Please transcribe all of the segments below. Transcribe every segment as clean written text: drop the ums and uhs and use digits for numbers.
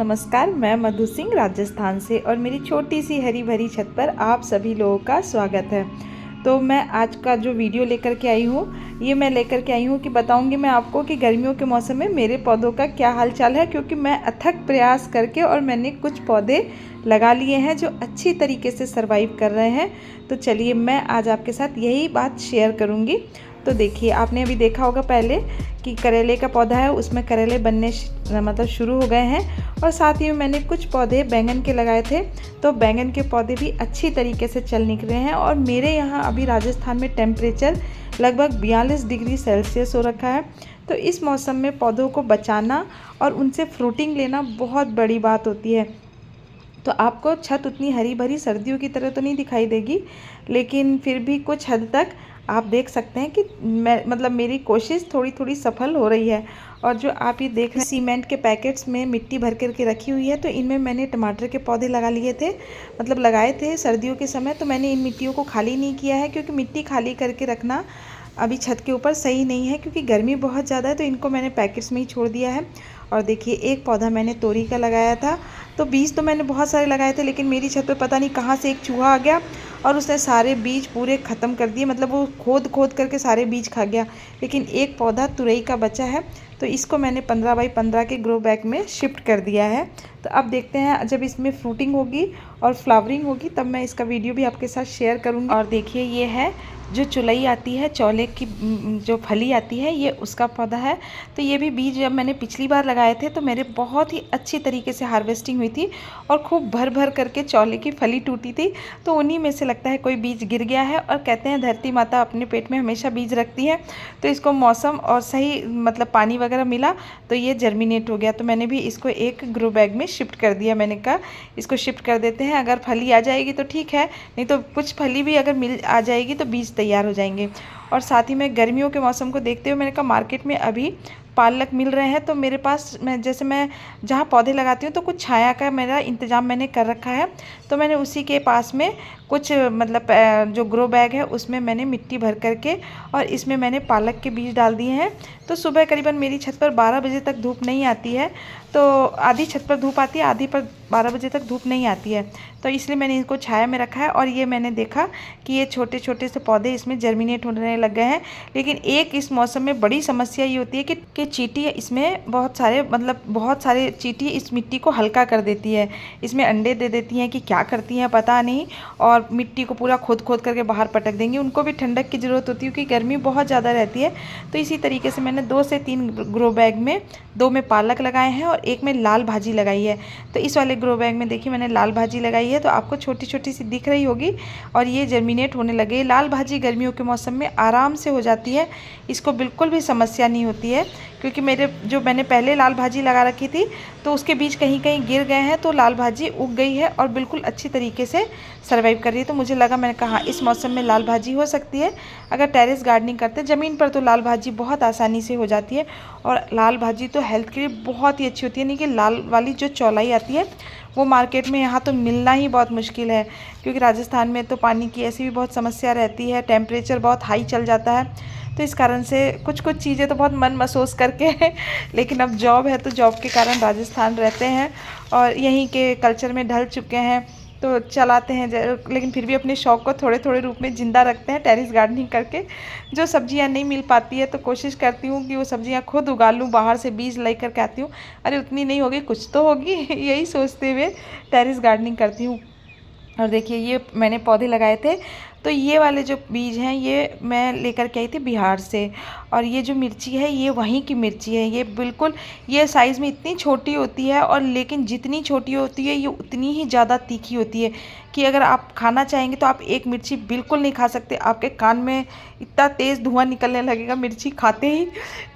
नमस्कार। मैं मधु सिंह राजस्थान से और मेरी छोटी सी हरी भरी छत पर आप सभी लोगों का स्वागत है। तो मैं आज का जो वीडियो लेकर के आई हूँ, ये मैं लेकर के आई हूँ कि बताऊँगी मैं आपको कि गर्मियों के मौसम में मेरे पौधों का क्या हाल चाल है, क्योंकि मैं अथक प्रयास करके और मैंने कुछ पौधे लगा लिए हैं जो अच्छी तरीके से सर्वाइव कर रहे हैं। तो चलिए मैं आज आपके साथ यही बात शेयर करूँगी। तो देखिए, आपने अभी देखा होगा पहले कि करेले का पौधा है, उसमें करेले बनने शुरू हो गए हैं। और साथ ही में मैंने कुछ पौधे बैंगन के लगाए थे, तो बैंगन के पौधे भी अच्छी तरीके से चल निकले हैं। और मेरे यहाँ अभी राजस्थान में टेम्परेचर लगभग 42 डिग्री सेल्सियस हो रखा है। तो इस मौसम में पौधों को बचाना और उनसे फ्रूटिंग लेना बहुत बड़ी बात होती है। तो आपको छत उतनी हरी भरी सर्दियों की तरह तो नहीं दिखाई देगी, लेकिन फिर भी कुछ हद तक आप देख सकते हैं कि मेरी कोशिश थोड़ी थोड़ी सफल हो रही है। और जो आप ये देख रहे हैं सीमेंट के पैकेट्स में मिट्टी भर करके रखी हुई है, तो इनमें मैंने टमाटर के पौधे लगा लिए थे, लगाए थे सर्दियों के समय। तो मैंने इन मिट्टियों को खाली नहीं किया है, क्योंकि मिट्टी खाली करके रखना अभी छत के ऊपर सही नहीं है, क्योंकि गर्मी बहुत ज़्यादा है। तो इनको मैंने पैकेट्स में ही छोड़ दिया है। और देखिए, एक पौधा मैंने तोरी का लगाया था, तो बीज तो मैंने बहुत सारे लगाए थे, लेकिन मेरी छत पे पता नहीं कहाँ से एक चूहा आ गया और उसने सारे बीज पूरे ख़त्म कर दिए। वो खोद खोद करके सारे बीज खा गया। लेकिन एक पौधा तुरई का बचा है, तो इसको मैंने 15 बाई 15 के ग्रो बैग में शिफ्ट कर दिया है। तो अब देखते हैं, जब इसमें फ्रूटिंग होगी और फ्लावरिंग होगी तब मैं इसका वीडियो भी आपके साथ शेयर करूँगी। और देखिए, ये है जो चुलई आती है, चौले की जो फली आती है, ये उसका पौधा है। तो ये भी बीज जब मैंने पिछली बार लगाए थे तो मेरे बहुत ही अच्छी तरीके से हार्वेस्टिंग हुई थी और खूब भर भर करके चौले की फली टूटी थी। तो उन्हीं में से लगता है कोई बीज गिर गया है। और कहते हैं धरती माता अपने पेट में हमेशा बीज रखती है, तो इसको मौसम और सही पानी वगैरह मिला तो ये जर्मिनेट हो गया। तो मैंने भी इसको एक ग्रो बैग में शिफ्ट कर दिया। मैंने कहा इसको शिफ्ट कर देते हैं, अगर फली आ जाएगी तो ठीक है, नहीं तो कुछ फली भी अगर मिल आ जाएगी तो बीज तैयार हो जाएंगे। और साथ ही में गर्मियों के मौसम को देखते हुए मैंने कहा मार्केट में अभी पालक मिल रहे हैं, तो मेरे पास मैं जहाँ पौधे लगाती हूँ तो कुछ छाया का मेरा इंतज़ाम मैंने कर रखा है। तो मैंने उसी के पास में कुछ जो ग्रो बैग है उसमें मैंने मिट्टी भर करके और इसमें मैंने पालक के बीज डाल दिए हैं। तो सुबह करीबन मेरी छत पर 12 बजे तक धूप नहीं आती है, तो आधी छत पर धूप आती है, आधी पर 12 बजे तक धूप नहीं आती है। तो इसलिए मैंने इनको छाया में रखा है। और ये मैंने देखा कि ये छोटे छोटे से पौधे इसमें जर्मिनेट होने लग गए हैं। लेकिन एक इस मौसम में बड़ी समस्या ये होती है कि चींटी इसमें बहुत सारे चींटी इस मिट्टी को हल्का कर देती है, इसमें अंडे दे देती हैं कि क्या करती हैं पता नहीं, और मिट्टी को पूरा खोद खोद करके बाहर पटक देंगी। उनको भी ठंडक की ज़रूरत होती है क्योंकि गर्मी बहुत ज़्यादा रहती है। तो इसी तरीके से मैंने 2 से 3 ग्रो बैग में 2 में पालक लगाए हैं और एक में लाल भाजी लगाई है। तो इस वाले ग्रो बैग में देखिए मैंने लाल भाजी लगाई है, तो आपको छोटी छोटी सी दिख रही होगी और ये जर्मिनेट होने लगे। लाल भाजी गर्मियों के मौसम में आराम से हो जाती है, इसको बिल्कुल भी समस्या नहीं होती है। क्योंकि मैंने पहले लाल भाजी लगा रखी थी तो उसके बीज कहीं कहीं गिर गए हैं, तो लाल भाजी उग गई है और बिल्कुल अच्छी तरीके से सर्वाइव कर रही है। तो मुझे लगा, मैंने कहा इस मौसम में लाल भाजी हो सकती है। अगर टेरेस गार्डनिंग करते ज़मीन पर तो लाल भाजी बहुत आसानी से हो जाती है। और लाल भाजी तो हेल्थ के लिए बहुत ही अच्छी होती है। नहीं कि लाल वाली जो चौलाई आती है वो मार्केट में यहाँ तो मिलना ही बहुत मुश्किल है, क्योंकि राजस्थान में तो पानी की ऐसी भी बहुत समस्या रहती है, टेम्परेचर बहुत हाई चल जाता है। तो इस कारण से कुछ कुछ चीज़ें तो बहुत मन महसूस करके लेकिन अब जॉब है तो जॉब के कारण राजस्थान रहते हैं और यहीं के कल्चर में ढल चुके हैं, तो चलाते हैं। लेकिन फिर भी अपने शौक़ को थोड़े थोड़े रूप में ज़िंदा रखते हैं टेरेस गार्डनिंग करके। जो सब्जियां नहीं मिल पाती है तो कोशिश करती हूँ कि वो सब्जियां खुद उगा लूँ, बाहर से बीज ले करके आती हूँ। अरे उतनी नहीं होगी, कुछ तो होगी यही सोचते हुए टेरेस गार्डनिंग करती हूँ। और देखिए, ये मैंने पौधे लगाए थे, तो ये वाले जो बीज हैं ये मैं लेकर के आई थी बिहार से। और ये जो मिर्ची है ये वहीं की मिर्ची है। ये बिल्कुल ये साइज़ में इतनी छोटी होती है, और लेकिन जितनी छोटी होती है ये उतनी ही ज़्यादा तीखी होती है कि अगर आप खाना चाहेंगे तो आप एक मिर्ची बिल्कुल नहीं खा सकते, आपके कान में इतना तेज़ धुआं निकलने लगेगा मिर्ची खाते ही।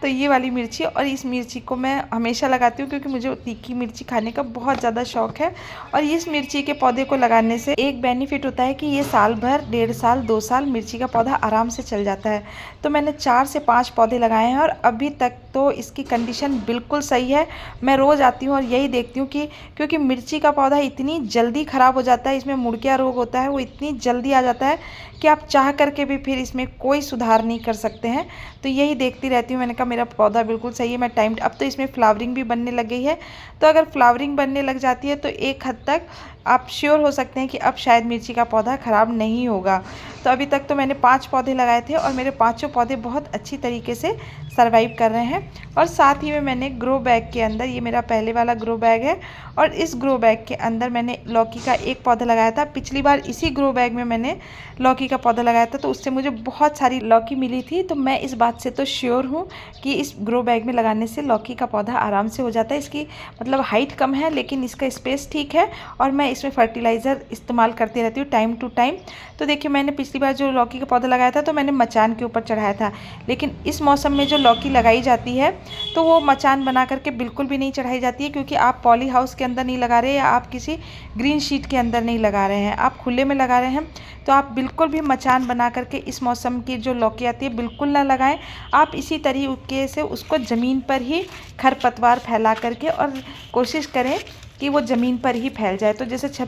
तो ये वाली मिर्ची, और इस मिर्ची को मैं हमेशा लगाती हूँ क्योंकि मुझे तीखी मिर्ची खाने का बहुत ज़्यादा शौक़ है। और इस मिर्ची के पौधे को लगाने से एक बेनिफिट होता है कि ये साल भर 1.5 साल 2 साल मिर्ची का पौधा आराम से चल जाता है। तो मैंने 4 से 5 पौधे लगाए हैं और अभी तक तो इसकी कंडीशन बिल्कुल सही है। मैं रोज़ आती हूँ और यही देखती हूँ कि क्योंकि मिर्ची का पौधा इतनी जल्दी ख़राब हो जाता है, इसमें मुड़किया रोग होता है, वो इतनी जल्दी आ जाता है कि आप चाह करके भी फिर इसमें कोई सुधार नहीं कर सकते हैं। तो यही देखती रहती हूँ। मैंने कहा मेरा पौधा बिल्कुल सही है। मैं टाइम अब तो इसमें फ्लावरिंग भी बनने लग गई है। तो अगर फ्लावरिंग बनने लग जाती है तो एक हद तक आप श्योर हो सकते हैं कि अब शायद मिर्ची का पौधा ख़राब नहीं होगा। तो अभी तक तो मैंने 5 पौधे लगाए थे और मेरे पाँचों पौधे बहुत अच्छी तरीके से सर्वाइव कर रहे हैं। और साथ ही में मैंने ग्रो बैग के अंदर, ये मेरा पहले वाला ग्रो बैग है और इस ग्रो बैग के अंदर मैंने लौकी का एक पौधा लगाया था। पिछली बार इसी ग्रो बैग में मैंने लौकी का पौधा लगाया था, तो उससे मुझे बहुत सारी लौकी मिली थी। तो मैं इस बात से तो श्योर हूँ कि इस ग्रो बैग में लगाने से लौकी का पौधा आराम से हो जाता है। इसकी मतलब हाइट कम है लेकिन इसका स्पेस ठीक है और मैं इसमें फर्टिलाइज़र इस्तेमाल करती रहती हूँ टाइम टू टाइम। तो देखिए, मैंने पिछली बार जो लौकी का पौधा लगाया था तो मैंने मचान के ऊपर चढ़ाया था, लेकिन इस मौसम में जो लौकी लगाई जाती है तो वो मचान बना करके बिल्कुल भी नहीं चढ़ाई जाती है, क्योंकि आप पॉली हाउस के अंदर नहीं लगा रहे या आप किसी ग्रीन शीट के अंदर नहीं लगा रहे हैं, आप खुले में लगा रहे हैं। तो आप बिल्कुल भी मचान बना करके इस मौसम की जो लौकी आती है बिल्कुल ना लगाएं। आप इसी तरीके से उसको ज़मीन पर ही खरपतवार फैला करके और कोशिश करें कि वो ज़मीन पर ही फैल जाए। तो जैसे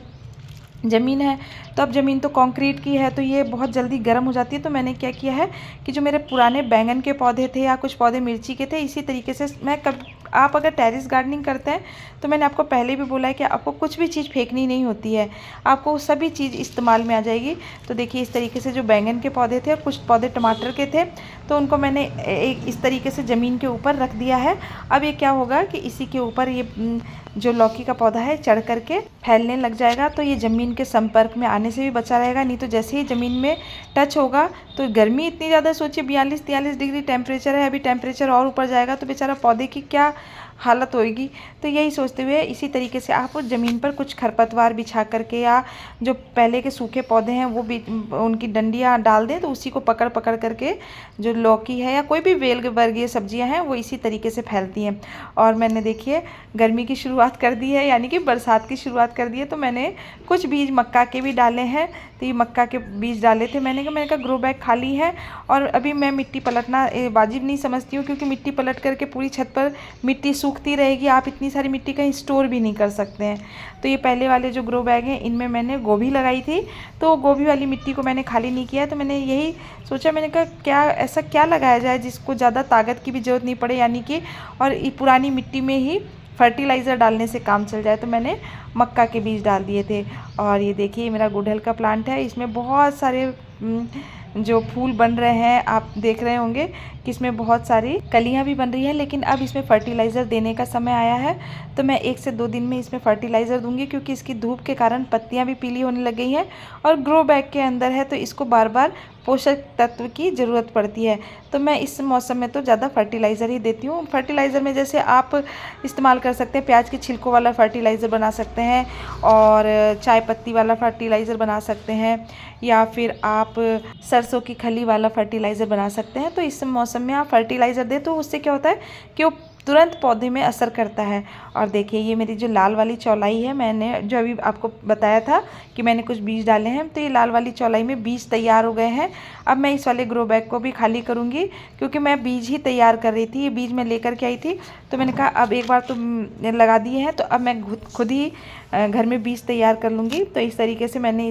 ज़मीन है तो अब ज़मीन तो कंक्रीट की है तो ये बहुत जल्दी गर्म हो जाती है। तो मैंने क्या किया है कि जो मेरे पुराने बैंगन के पौधे थे या कुछ पौधे मिर्ची के थे, इसी तरीके से मैं आप अगर टेरेस गार्डनिंग करते हैं तो मैंने आपको पहले भी बोला है कि आपको कुछ भी चीज़ फेंकनी नहीं होती है, आपको सभी चीज़ इस्तेमाल में आ जाएगी। तो देखिए, इस तरीके से जो बैंगन के पौधे थे और कुछ पौधे टमाटर के थे तो उनको मैंने एक इस तरीके से ज़मीन के ऊपर रख दिया है। अब ये क्या होगा कि इसी के ऊपर ये जो लौकी का पौधा है चढ़ करके फैलने लग जाएगा। तो ये ज़मीन के संपर्क में आने से भी बचा रहेगा, नहीं तो जैसे ही ज़मीन में टच होगा तो गर्मी इतनी ज़्यादा, सोचिए 42-43 डिग्री टेम्परेचर है, अभी टेम्परेचर और ऊपर जाएगा तो बेचारा पौधे की क्या हालत होएगी। तो यही सोचते हुए इसी तरीके से आप ज़मीन पर कुछ खरपतवार बिछा करके या जो पहले के सूखे पौधे हैं वो भी उनकी डंडियाँ डाल दें, तो उसी को पकड़ पकड़ करके जो लौकी है या कोई भी वेल वर्गीय सब्जियां हैं वो इसी तरीके से फैलती हैं। और मैंने देखिए गर्मी की शुरुआत कर दी है, यानी कि बरसात की शुरुआत कर दी है। तो मैंने कुछ बीज मक्का के भी डाले हैं, तो ये मक्का के बीज डाले थे। मैंने कहा ग्रो बैग खाली है और अभी मैं मिट्टी पलटना वाजिब नहीं समझती हूँ, क्योंकि मिट्टी पलट करके पूरी छत पर मिट्टी सूखती रहेगी, आप इतनी सारी मिट्टी कहीं स्टोर भी नहीं कर सकते हैं। तो ये पहले वाले जो ग्रो बैग हैं इनमें मैंने गोभी लगाई थी, तो गोभी वाली मिट्टी को मैंने खाली नहीं किया। तो मैंने यही सोचा, मैंने कहा क्या ऐसा क्या लगाया जाए जिसको ज़्यादा ताकत की भी ज़रूरत नहीं पड़े, यानी कि और ये पुरानी मिट्टी में ही फर्टिलाइज़र डालने से काम चल जाए। तो मैंने मक्का के बीज डाल दिए थे। और ये देखिए मेरा गुड़हल का प्लांट है, इसमें बहुत सारे जो फूल बन रहे हैं, आप देख रहे होंगे कि इसमें बहुत सारी कलियां भी बन रही हैं। लेकिन अब इसमें फर्टिलाइज़र देने का समय आया है, तो मैं 1 से 2 दिन में इसमें फर्टिलाइज़र दूंगी, क्योंकि इसकी धूप के कारण पत्तियां भी पीली होने लग गई हैं और ग्रो बैग के अंदर है तो इसको बार बार पोषक तत्व की ज़रूरत पड़ती है। तो मैं इस मौसम में तो ज़्यादा फर्टिलाइज़र ही देती हूँ। फर्टिलाइज़र में जैसे आप इस्तेमाल कर सकते हैं, प्याज के छिलकों वाला फर्टिलाइज़र बना सकते हैं और चाय पत्ती वाला फर्टिलाइज़र बना सकते हैं, या फिर आप सरसों की खली वाला फर्टिलाइज़र बना सकते हैं। तो इस मौसम में आप फर्टिलाइज़र दें तो उससे क्या होता है कि वो तुरंत पौधे में असर करता है। और देखिए ये मेरी जो लाल वाली चौलाई है, मैंने जो अभी आपको बताया था कि मैंने कुछ बीज डाले हैं, तो ये लाल वाली चौलाई में बीज तैयार हो गए हैं। अब मैं इस वाले ग्रो बैग को भी खाली करूँगी, क्योंकि मैं बीज ही तैयार कर रही थी, ये बीज मैं लेकर के आई थी। तो मैंने कहा अब एक बार तो लगा दिए हैं तो अब मैं खुद ही घर में बीज तैयार कर लूँगी। तो इस तरीके से मैंने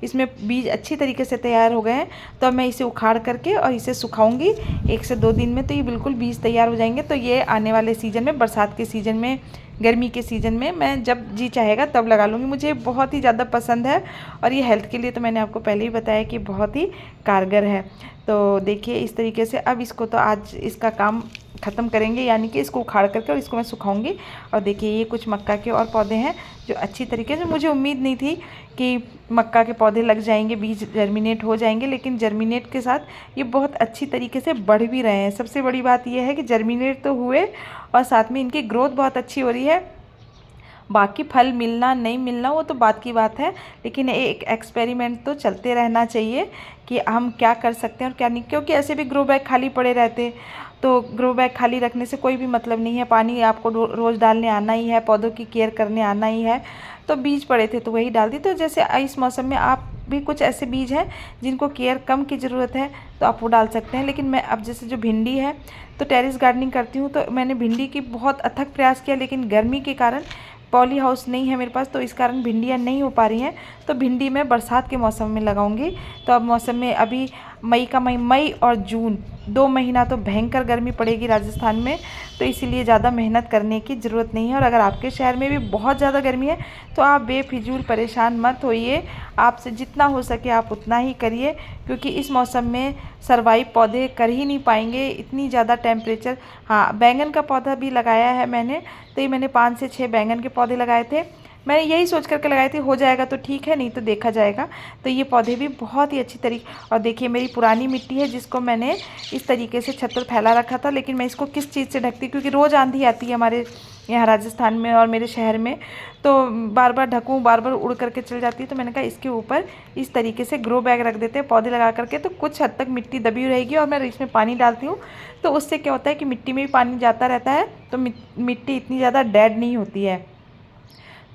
इसमें बीज अच्छी तरीके से तैयार हो गए हैं। तो अब मैं इसे उखाड़ करके और इसे सुखाऊंगी 1 से 2 दिन में, तो ये बिल्कुल बीज तैयार हो जाएंगे। तो ये आने वाले सीज़न में, बरसात के सीज़न में, गर्मी के सीज़न में मैं जब जी चाहेगा तब लगा लूँगी। मुझे बहुत ही ज़्यादा पसंद है और ये हेल्थ के लिए तो मैंने आपको पहले ही बताया कि बहुत ही कारगर है। तो देखिए इस तरीके से अब इसको तो आज इसका काम ख़त्म करेंगे, यानी कि इसको उखाड़ करके और इसको मैं सुखाऊंगी। और देखिए ये कुछ मक्का के और पौधे हैं जो अच्छी तरीके से, मुझे उम्मीद नहीं थी कि मक्का के पौधे लग जाएंगे, बीज जर्मिनेट हो जाएंगे, लेकिन जर्मिनेट के साथ ये बहुत अच्छी तरीके से बढ़ भी रहे हैं। सबसे बड़ी बात यह है कि जर्मिनेट तो हुए और साथ में इनकी ग्रोथ बहुत अच्छी हो रही है। बाकी फल मिलना नहीं मिलना वो तो बात की बात है, लेकिन एक एक्सपेरिमेंट तो चलते रहना चाहिए कि हम क्या कर सकते हैं और क्या नहीं, क्योंकि ऐसे भी ग्रो बैग खाली पड़े रहते, तो ग्रो बैग खाली रखने से कोई भी मतलब नहीं है। पानी आपको रोज़ डालने आना ही है, पौधों की केयर करने आना ही है। तो बीज पड़े थे तो वही डाल दी। तो जैसे इस मौसम में आप भी कुछ ऐसे बीज हैं जिनको केयर कम की ज़रूरत है तो आप वो डाल सकते हैं। लेकिन मैं अब जैसे जो भिंडी है तो टेरेस गार्डनिंग करती हूँ, तो मैंने भिंडी की बहुत अथक प्रयास किया, लेकिन गर्मी के कारण पॉली हाउस नहीं है मेरे पास, तो इस कारण भिंडियाँ नहीं हो पा रही हैं। तो भिंडी मैं बरसात के मौसम में लगाऊंगी। तो अब मौसम में अभी मई और जून 2 महीना तो भयंकर गर्मी पड़ेगी राजस्थान में, तो इसीलिए ज़्यादा मेहनत करने की ज़रूरत नहीं है। और अगर आपके शहर में भी बहुत ज़्यादा गर्मी है तो आप बेफिजूल परेशान मत होइए, आपसे जितना हो सके आप उतना ही करिए, क्योंकि इस मौसम में सर्वाइव पौधे कर ही नहीं पाएंगे, इतनी ज़्यादा टेम्परेचर। हाँ, बैंगन का पौधा भी लगाया है मैंने, तो ये मैंने 5 से 6 बैंगन के पौधे लगाए थे। मैंने यही सोच करके लगाए थे, हो जाएगा तो ठीक है, नहीं तो देखा जाएगा। तो ये पौधे भी बहुत ही अच्छी तरीके। और देखिए मेरी पुरानी मिट्टी है जिसको मैंने इस तरीके से छत पर फैला रखा था, लेकिन मैं इसको किस चीज़ से ढकती, क्योंकि रोज़ आंधी आती है हमारे यहाँ राजस्थान में और मेरे शहर में, तो बार बार ढकूँ, बार बार उड़ करके चल जाती है। तो मैंने कहा इसके ऊपर इस तरीके से ग्रो बैग रख देते हैं पौधे लगा करके, तो कुछ हद तक मिट्टी दबी रहेगी और मैं इसमें पानी डालती हूँ, तो उससे क्या होता है कि मिट्टी में भी पानी जाता रहता है, तो मिट्टी इतनी ज़्यादा डेड नहीं होती है।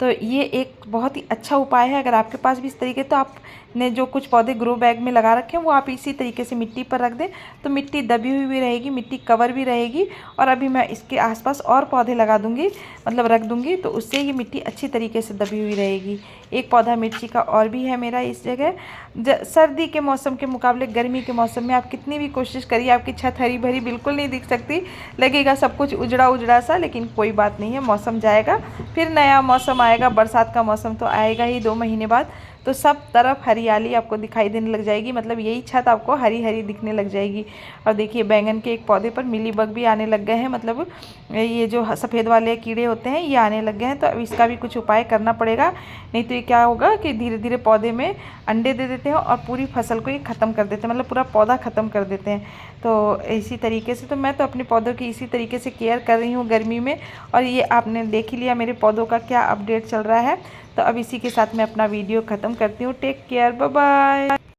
तो ये एक बहुत ही अच्छा उपाय है। अगर आपके पास भी इस तरीके, तो आपने जो कुछ पौधे ग्रो बैग में लगा रखे हैं वो आप इसी तरीके से मिट्टी पर रख दें, तो मिट्टी दबी हुई भी रहेगी, मिट्टी कवर भी रहेगी। और अभी मैं इसके आसपास और पौधे लगा दूंगी, मतलब रख दूंगी, तो उससे ये मिट्टी अच्छी तरीके से दबी हुई रहेगी। एक पौधा मिर्ची का और भी है मेरा इस जगह। सर्दी के मौसम के मुकाबले गर्मी के मौसम में आप कितनी भी कोशिश करिए, आपकी छत हरी भरी बिल्कुल नहीं दिख सकती, लगेगा सब कुछ उजड़ा उजड़ा सा, लेकिन कोई बात नहीं है, मौसम जाएगा, फिर नया मौसम आएगा। बरसात का मौसम तो आएगा ही 2 महीने बाद, तो सब तरफ हरियाली आपको दिखाई देने लग जाएगी, मतलब यही छत आपको हरी हरी दिखने लग जाएगी। और देखिए बैंगन के एक पौधे पर मिली बग भी आने लग गए हैं, मतलब ये जो सफ़ेद वाले कीड़े होते हैं ये आने लग गए हैं, तो अब इसका भी कुछ उपाय करना पड़ेगा, नहीं तो ये क्या होगा कि धीरे धीरे पौधे में अंडे दे देते हैं और पूरी फसल को ये ख़त्म कर देते हैं, मतलब पूरा पौधा ख़त्म कर देते हैं। तो इसी तरीके से तो मैं तो अपने पौधों की इसी तरीके से केयर कर रही हूँ गर्मी में। और ये आपने देख ही लिया मेरे पौधों का क्या अपडेट चल रहा है। तो अब इसी के साथ मैं अपना वीडियो ख़त्म करती हूँ। Take care, bye bye.